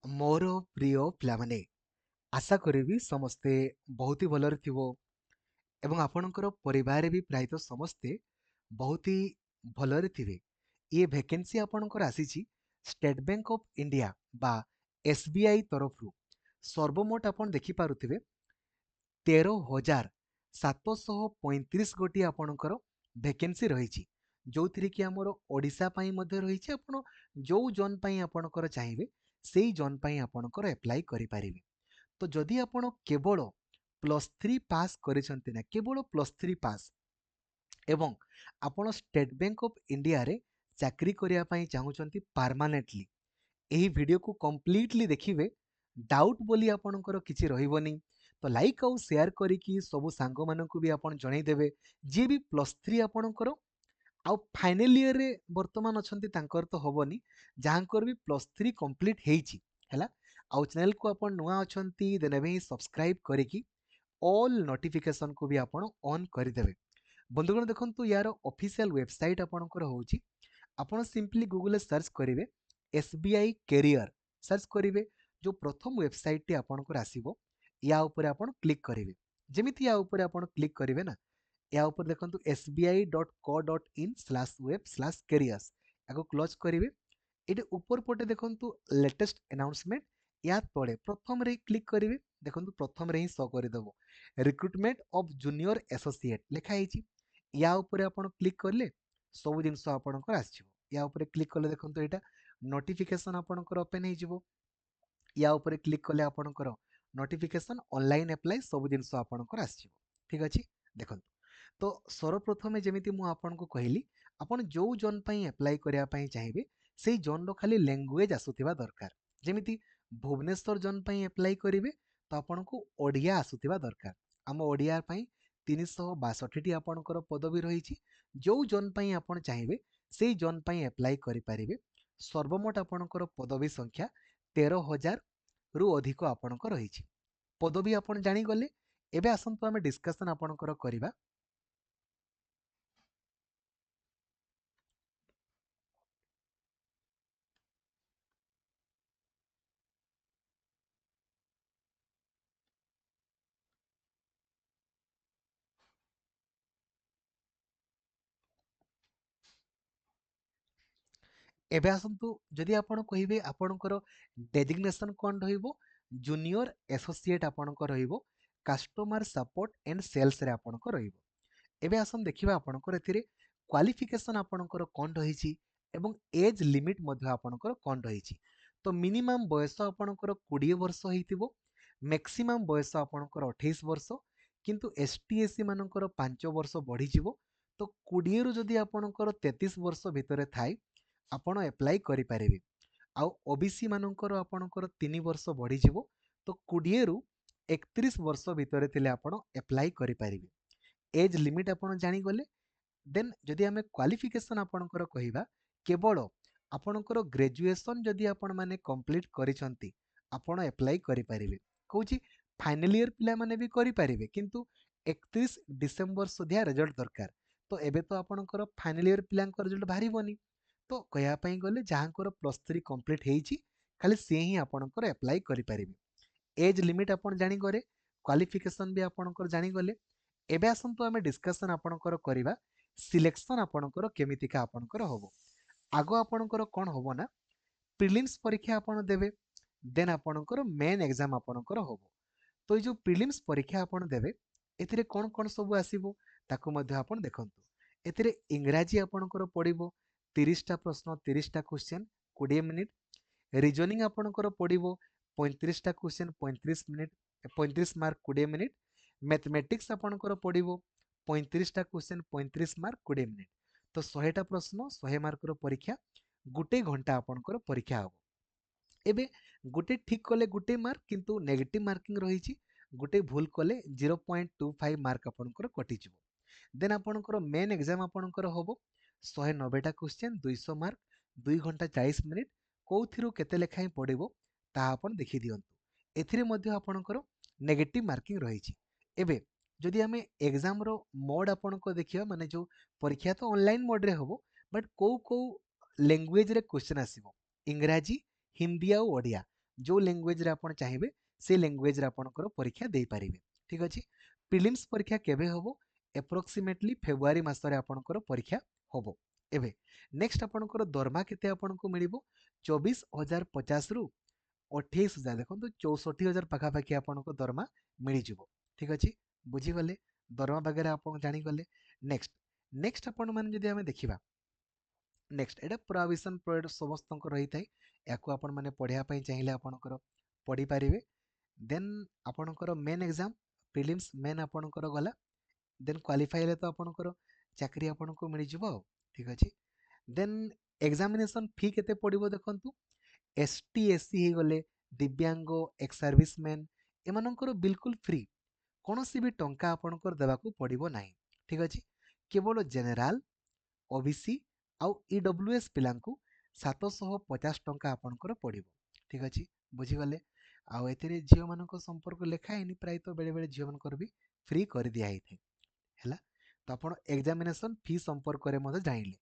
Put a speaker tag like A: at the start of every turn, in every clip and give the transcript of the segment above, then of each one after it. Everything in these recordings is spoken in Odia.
A: ମୋର ପ୍ରିୟ ପିଲାମାନେ, ଆଶା କରିବି ସମସ୍ତେ ବହୁତ ହି ଭଲରେ ଥିବ ଏବଂ ଆପଣଙ୍କର ପରିବାରରେ ବି ପ୍ରାୟତଃ ସମସ୍ତେ ବହୁତ ହି ଭଲରେ ଥିବେ। ଇଏ ଭ୍ୟାକେନ୍ସି ଆପଣଙ୍କର ଆସିଛି ଷ୍ଟେଟ୍ ବ୍ୟାଙ୍କ ଅଫ୍ ଇଣ୍ଡିଆ ବା SBI ତରଫରୁ। ସର୍ବମୋଟ ଆପଣ ଦେଖିପାରୁଥିବେ 13,735 ଗୋଟି ଆପଣଙ୍କର ଭ୍ୟାକେନ୍ସି ରହିଛି, ଯୋଉଥିରେ କି ଆମର ଓଡ଼ିଶା ପାଇଁ ମଧ୍ୟ ରହିଛି। ଆପଣ ଯୋଉ ଜୋନ୍ ପାଇଁ ଆପଣଙ୍କର ଚାହିଁବେ ସେଇ ଜୋନ୍ ପାଇଁ ଆପଣଙ୍କର ଆପ୍ଲାଏ କରିପାରିବେ। ତ ଯଦି ଆପଣ କେବଳ +3 ପାସ୍ କରିଛନ୍ତି, ନା କେବଳ +3 ପାସ୍, ଏବଂ ଆପଣ ଷ୍ଟେଟ୍ ବ୍ୟାଙ୍କ ଅଫ୍ ଇଣ୍ଡିଆରେ ଚାକିରି କରିବା ପାଇଁ ଚାହୁଁଛନ୍ତି ପାର୍ମାନେଣ୍ଟଲି, ଏହି ଭିଡ଼ିଓକୁ କମ୍ପ୍ଲିଟଲି ଦେଖିବେ। ଡାଉଟ୍ ବୋଲି ଆପଣଙ୍କର କିଛି ରହିବନି। ତ ଲାଇକ୍ ଆଉ ସେୟାର କରିକି ସବୁ ସାଙ୍ଗମାନଙ୍କୁ ବି ଆପଣ ଜଣେଇଦେବେ, ଯିଏ ବି +3 ଆପଣଙ୍କର ଆଉ ଫାଇନାଲ ଇୟରରେ ବର୍ତ୍ତମାନ ଅଛନ୍ତି, ତାଙ୍କର ତ ହବନି। ଯାହାଙ୍କର ବି +3 କମ୍ପ୍ଲିଟ୍ ହେଇଛି ହେଲା, ଆଉ ଚ୍ୟାନେଲକୁ ଆପଣ ନୂଆ ଅଛନ୍ତି ଦେନ୍ ଏବେ ହିଁ ସବସ୍କ୍ରାଇବ୍ କରିକି ଅଲ୍ ନୋଟିଫିକେସନକୁ ବି ଆପଣ ଅନ୍ କରିଦେବେ। ବନ୍ଧୁଗଣ ଦେଖନ୍ତୁ, ୟାର ଅଫିସିଆଲ ୱେବସାଇଟ୍ ଆପଣଙ୍କର ହେଉଛି, ଆପଣ ସିମ୍ପଲି ଗୁଗଲରେ ସର୍ଚ୍ଚ କରିବେ SBI କ୍ୟାରିୟର, ସର୍ଚ୍ଚ କରିବେ। ଯେଉଁ ପ୍ରଥମ ୱେବସାଇଟ୍ଟି ଆପଣଙ୍କର ଆସିବ, ୟା ଉପରେ ଆପଣ କ୍ଲିକ୍ କରିବେ। ଯେମିତି ୟା ଉପରେ ଆପଣ କ୍ଲିକ୍ କରିବେ ନା, ୟା ଉପରେ ଦେଖନ୍ତୁ sbi.co.in/web/careers, ୟାକୁ କ୍ଲୋଜ୍ କରିବେ। ଏଠି ଉପର ପଟେ ଦେଖନ୍ତୁ ଲେଟେଷ୍ଟ ଆନାଉନ୍ସମେଣ୍ଟ, ୟା ତଳେ ପ୍ରଥମରେ କ୍ଲିକ୍ କରିବେ। ଦେଖନ୍ତୁ ପ୍ରଥମରେ ହିଁ ଶୋ କରିଦେବ ରିକ୍ରୁଟମେଣ୍ଟ ଅଫ୍ ଜୁନିୟର ଆସୋସିଏଟ୍ ଲେଖା ହେଇଛି। ୟା ଉପରେ ଆପଣ କ୍ଲିକ୍ କଲେ ସବୁ ଜିନିଷ ଆପଣଙ୍କର ଆସିଯିବ। ୟା ଉପରେ କ୍ଲିକ୍ କଲେ ଦେଖନ୍ତୁ ଏଇଟା ନୋଟିଫିକେସନ୍ ଆପଣଙ୍କର ଓପେନ୍ ହେଇଯିବ। ୟା ଉପରେ କ୍ଲିକ୍ କଲେ ଆପଣଙ୍କର ନୋଟିଫିକେସନ୍, ଅନଲାଇନ୍ ଆପ୍ଲାଏ ସବୁ ଜିନିଷ ଆପଣଙ୍କର ଆସିଯିବ। ଠିକ୍ ଅଛି, ଦେଖନ୍ତୁ। ତ ସର୍ବପ୍ରଥମେ ଯେମିତି ମୁଁ ଆପଣଙ୍କୁ କହିଲି, ଆପଣ ଯେଉଁ ଜୋନ୍ ପାଇଁ ଆପ୍ଲାଏ କରିବା ପାଇଁ ଚାହିଁବେ ସେଇ ଜୋନ୍ର ଖାଲି ଲାଙ୍ଗୁଏଜ୍ ଆସୁଥିବା ଦରକାର। ଯେମିତି ଭୁବନେଶ୍ୱର ଜୋନ୍ ପାଇଁ ଆପ୍ଲାଏ କରିବେ ତ ଆପଣଙ୍କୁ ଓଡ଼ିଆ ଆସୁଥିବା ଦରକାର। ଆମ ଓଡ଼ିଆ ପାଇଁ 362ଟି ଆପଣଙ୍କର ପଦବୀ ରହିଛି। ଯେଉଁ ଜୋନ୍ ପାଇଁ ଆପଣ ଚାହିଁବେ ସେଇ ଜୋନ୍ ପାଇଁ ଆପ୍ଲାଏ କରିପାରିବେ। ସର୍ବମୋଟ ଆପଣଙ୍କର ପଦବୀ ସଂଖ୍ୟା 13,000ରୁ ଅଧିକ ଆପଣଙ୍କ ରହିଛି। ପଦବୀ ଆପଣ ଜାଣିଗଲେ, ଏବେ ଆସନ୍ତୁ ଆମେ ଡିସ୍କସନ୍ ଆପଣଙ୍କର କରିବା। ଏବେ ଆସନ୍ତୁ, ଯଦି ଆପଣ କହିବେ ଆପଣଙ୍କର ଡେଜିଗ୍ନେସନ୍ କ'ଣ ରହିବ, ଜୁନିୟର ଆସୋସିଏଟ୍ ଆପଣଙ୍କ ରହିବ, କାଷ୍ଟମର ସପୋର୍ଟ ଆଣ୍ଡ ସେଲ୍ସରେ ଆପଣଙ୍କ ରହିବ। ଏବେ ଆସନ୍ତୁ ଦେଖିବା ଆପଣଙ୍କର ଏଥିରେ କ୍ୱାଲିଫିକେସନ୍ ଆପଣଙ୍କର କ'ଣ ରହିଛି ଏବଂ ଏଜ୍ ଲିମିଟ୍ ମଧ୍ୟ ଆପଣଙ୍କର କ'ଣ ରହିଛି। ତ ମିନିମମ୍ ବୟସ ଆପଣଙ୍କର 20 ବର୍ଷ ହେଇଥିବ, ମ୍ୟାକ୍ସିମମ୍ ବୟସ ଆପଣଙ୍କର 28 ବର୍ଷ, କିନ୍ତୁ ST SC ମାନଙ୍କର 5 ବର୍ଷ ବଢ଼ିଯିବ। ତ 20ରୁ ଯଦି ଆପଣଙ୍କର 33 ବର୍ଷ ଭିତରେ ଥାଏ ଆପଣ ଆପ୍ଲାଏ କରିପାରିବେ। ଆଉ OBC ମାନଙ୍କର ଆପଣଙ୍କର 3 ବର୍ଷ ବଢ଼ିଯିବ, ତ 20ରୁ 31 ବର୍ଷ ଭିତରେ ଥିଲେ ଆପଣ ଆପ୍ଲାଏ କରିପାରିବେ। ଏଜ୍ ଲିମିଟ୍ ଆପଣ ଜାଣିଗଲେ। ଦେନ୍ ଯଦି ଆମେ କ୍ୱାଲିଫିକେସନ୍ ଆପଣଙ୍କର କହିବା, କେବଳ ଆପଣଙ୍କର ଗ୍ରାଜୁଏସନ୍ ଯଦି ଆପଣମାନେ କମ୍ପ୍ଲିଟ୍ କରିଛନ୍ତି ଆପଣ ଆପ୍ଲାଏ କରିପାରିବେ। କହୁଛି ଫାଇନାଲ୍ ଇୟର ପିଲାମାନେ ବି କରିପାରିବେ, କିନ୍ତୁ 31 ଡିସେମ୍ବର ସୁଦ୍ଧା ରେଜଲ୍ଟ ଦରକାର। ତ ଏବେ ତ ଆପଣଙ୍କର ଫାଇନାଲ୍ ଇୟର ପିଲାଙ୍କ ରେଜଲ୍ଟ ବାହାରିବନି। ତ କହିବା ପାଇଁ ଗଲେ ଯାହାଙ୍କର +3 କମ୍ପ୍ଲିଟ୍ ହେଇଛି ଖାଲି ସିଏ ହିଁ ଆପଣଙ୍କର ଆପ୍ଲାଏ କରିପାରିବେ। ଏଜ୍ ଲିମିଟ୍ ଆପଣ ଜାଣିଗଲେ, କ୍ୱାଲିଫିକେସନ୍ ବି ଆପଣଙ୍କର ଜାଣିଗଲେ। ଏବେ ଆସନ୍ତୁ ଆମେ ଡିସ୍କସନ୍ ଆପଣଙ୍କର କରିବା ସିଲେକ୍ସନ୍ ଆପଣଙ୍କର କେମିତିକା ଆପଣଙ୍କର ହବ। ଆଗ ଆପଣଙ୍କର କ'ଣ ହବ ନା, ପ୍ରିଲିମ୍ସ ପରୀକ୍ଷା ଆପଣ ଦେବେ, ଦେନ୍ ଆପଣଙ୍କର ମେନ୍ ଏକ୍ଜାମ୍ ଆପଣଙ୍କର ହବ। ତ ଏଇ ଯେଉଁ ପ୍ରିଲିମ୍ସ ପରୀକ୍ଷା ଆପଣ ଦେବେ, ଏଥିରେ କ'ଣ କ'ଣ ସବୁ ଆସିବ ତାକୁ ମଧ୍ୟ ଆପଣ ଦେଖନ୍ତୁ। ଏଥିରେ ଇଂରାଜୀ ଆପଣଙ୍କର ପଡ଼ିବ 30ଟା ପ୍ରଶ୍ନ, 30ଟା କ୍ୱେଶ୍ଚନ୍, 20 ମିନିଟ୍। ରିଜନିଂ ଆପଣଙ୍କର ପଡ଼ିବ 35ଟା question, 35 minute, 35 mark, 20 minute. Mathematics ଆପଣଙ୍କର ପଡ଼ିବ 35ଟା କ୍ୱେଶ୍ଚନ୍, 35 ମାର୍କ, 20 ମିନିଟ୍। ତ 100ଟା ପ୍ରଶ୍ନ, 100 ମାର୍କର ପରୀକ୍ଷା, 1 ଘଣ୍ଟା ଆପଣଙ୍କର ପରୀକ୍ଷା ହେବ। ଏବେ ଗୋଟେ ଠିକ୍ କଲେ 1 ମାର୍କ, କିନ୍ତୁ ନେଗେଟିଭ୍ ମାର୍କିଂ ରହିଛି। ଗୋଟେ ଭୁଲ କଲେ 0.25 ମାର୍କ ଆପଣଙ୍କର କଟିଯିବ। ଦେନ୍ ଆପଣଙ୍କର ମେନ୍ ଏକ୍ଜାମ୍ ଆପଣଙ୍କର ହେବ 190ଟା କ୍ୱେଶ୍ଚନ୍, 200 ମାର୍କ, 2 ଘଣ୍ଟା 40 ମିନିଟ୍। କେଉଁଥିରୁ କେତେ ଲେଖାଏଁ ପଡ଼ିବ ତାହା ଆପଣ ଦେଖିଦିଅନ୍ତୁ। ଏଥିରେ ମଧ୍ୟ ଆପଣଙ୍କର ନେଗେଟିଭ୍ ମାର୍କିଂ ରହିଛି। ଏବେ ଯଦି ଆମେ ଏକ୍ଜାମ୍ର ମୋଡ୍ ଆପଣଙ୍କ ଦେଖିବା, ମାନେ ଯେଉଁ ପରୀକ୍ଷା ତ ଅନଲାଇନ୍ ମୋଡ୍ରେ ହେବ, ବଟ୍ କେଉଁ ଲାଙ୍ଗୁଏଜ୍ରେ କ୍ୱେଶ୍ଚନ୍ ଆସିବ, ଇଂରାଜୀ, ହିନ୍ଦୀ ଆଉ ଓଡ଼ିଆ। जो लैंग्वेज रे आपण चाहिए से लैंग्वेज रे आपणकर परीक्षा दे पारिबे। ठीक अछि। प्रिलिम्स परीक्षा केबे होबो? एप्रोक्सीमेटली फेब्रुआरी मासरे आपणकर परीक्षा होबो। एबे नेक्स्ट आपणकर दरमा केते आपणको मिलिबो? 24,050 रु 28,000, देखो 64,000 पाखापाखि आपको दरमा मिल जाव। ठीक अच्छे, बुझीगले दरमा बागेरे आप जानीगले। नेक्स्ट नेक्स्ट आपण मैंने जदि आम देखा नेक्स्ट एटा प्रोविजन पीरियड समस्त रही है, या आपण मैंने पढ़ाई चाहिए आपंकर पढ़ी पारे। देन आपणकर मेन एग्जाम प्रिलिम्स मेन आपणकर गला, देन क्वालिफाई हेले तो आपणकर चाकरी आपको मिल जाव। ठीक अच्छे। देन एग्जामिनेशन फी केते पड़िबो देखंतु। एसटी एससी हो गले, दिव्यांग, एक्स सर्विसमैन, एमानंकर बिल्कुल फ्री, कौन सी भी टंका आपणकर देवाकू पड़िबो नाही। ठीक अच्छे। केवल जेनेराल, ओबीसी आउ ईडब्ल्यूएस पिलांकू 750 टंका आपणकर पड़िबो। ठीक अच्छे, बुझीगले। आउ एथिरे झियो मानक संपर्क लेखा हैनी, प्राय तो बेले बेले झियो मानकर भी फ्री कर दिया हैथे। हैला, तो आपण एग्जामिनेशन फी संपर्क रे मते जानिले।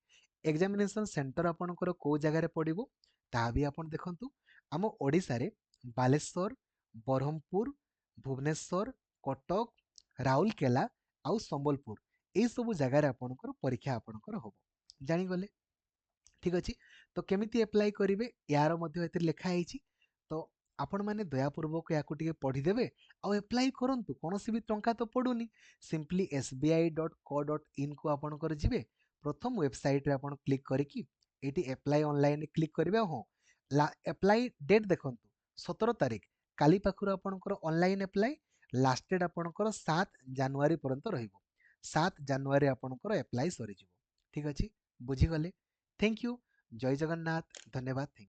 A: एग्जामिनेशन सेंटर आपणकर को जगह रे पड़िबो ता भी आपण देखंतु। आम ओडिसा रे बालेश्वर, बरहमपुर, भुवनेश्वर, कटक, राउरकेला आउ संबलपुर, ए सब जगह रे आपणकर परीक्षा आपणकर होबो। जानिगले। ठीक अच्छे। तो केमिति एप्लाई करेंगे यार मध्य एथिरे लिखा है। तो आपण मैंने दयापूर्वक या पढ़ीदेवे आउ एप्लाई करंतु, कौन सी भी टंका तो पड़ूनी। सिंपली sbi.co.in को आपणकर जिवे, प्रथम वेबसाइट रे आपण क्लिक करिकी एटी एप्लाई ऑनलाइन क्लिक करेंगे। हाँ, एप्लाई डेट देखंतु 17 तारीख, काली पाखुर आपणकर ऑनलाइन एप्लाई, लास्ट डेट आपणकर 7 जनवरी पर्यंत रहिबो। 7 जनवरी आपणकर एप्लाई सरी जिवो। ठीक अछि, बुझी गले। Thank you. जय जगन्नाथ। धन्यवाद।